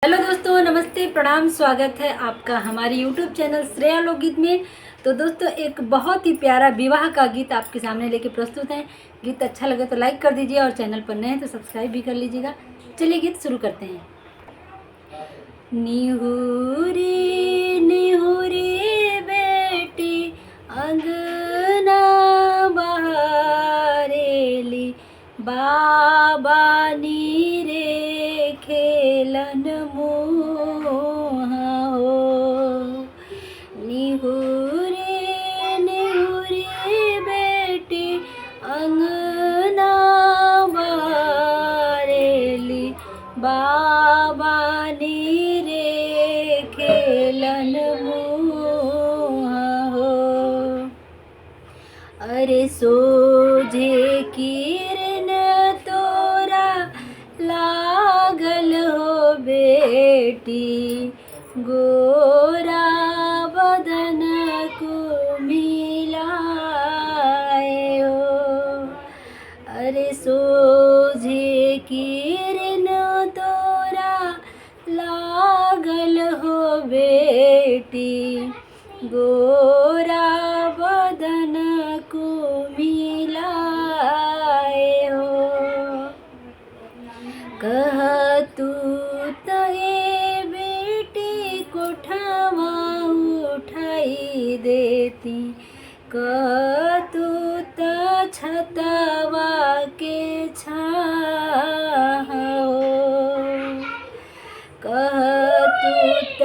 Hello दोस्तों, नमस्ते, प्रणाम। स्वागत है आपका हमारे यूट्यूब चैनल श्रेया लोकगीत में। तो दोस्तों, एक बहुत ही प्यारा विवाह का गीत आपके सामने लेके प्रस्तुत है। गीत अच्छा लगे तो लाइक कर दीजिए और चैनल पर नए हैं तो सब्सक्राइब भी कर लीजिएगा। चलिए गीत शुरू करते हैं। निहुरी निहुरी बेटी अंगना बहारेली, बाबा नीरे खेलन मुहा हो। निहुरी निहुरी बेटी अंगना बहारेली, बाबा नीरे खेलन मुहा हो। अरे सोझे किरण तोरा लागल हो बेटी, गोरा बदन को मिलाए हो। अरे सोझे किरण तोरा लागल हो बेटी, गोरा बदन को मिलाए हो। कह तू तहे बेटी कोठवा उठाई देती, कह तू त छतवा के छाओ। कह तू त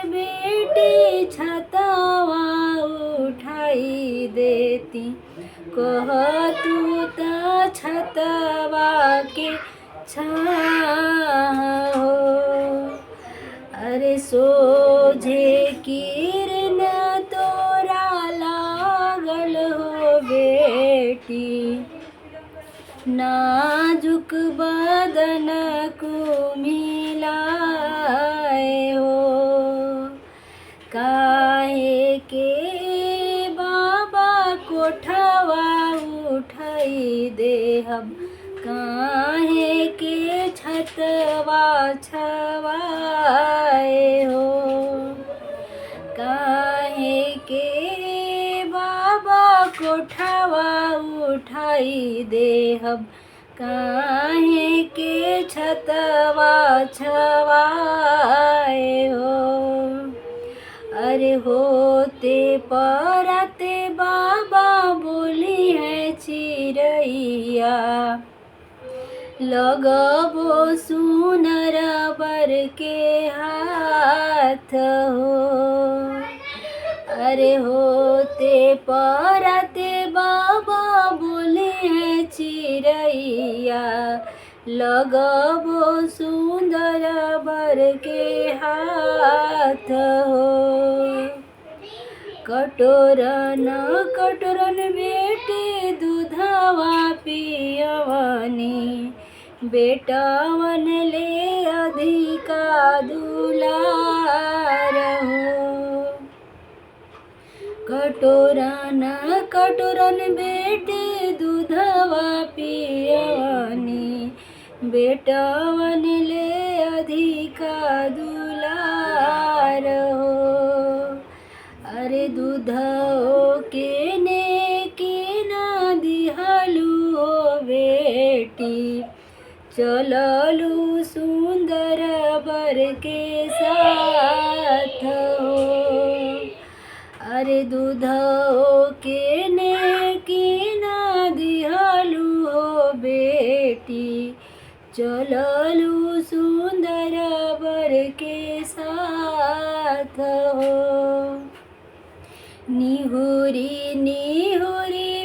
बेटी छतवा उठाई देती, कह तू त छतवा के छाओ। अरे सोझे किरण तोरा लागल हो बेटी, नाजुक बदन को मिलाए हो। काहे के बाबा कोठवा उठाई देहब, काहे के छतवा छवाए हो। काहे के बाबा कोठवा उठाई देहब, काहे के छतवा छवाए हो। अरे होते परते बाबा बोली है चिड़ैया, लगबो सुनर बर के हाथ हो। अरे होते परते बाबा बोले हैं चिड़ैया, लगबो सुंदर बर के हाथ हो। कटोरन कटोरन बेटी दूधवा पियवनी, बेटवन ले अधिका दुलार हो। कटोरन कटोरन बेटी दूधवा पियवनी, बेटवन ले अधिका दुलार हो। अरे दूधो के ने ना दिहलू हो बेटी, चललू सुंदर बर के साथ हो। अरे दूधो के ने ना दिहलू हो बेटी, चललू सुंदर बर के साथ हो। निहुरी निहुरी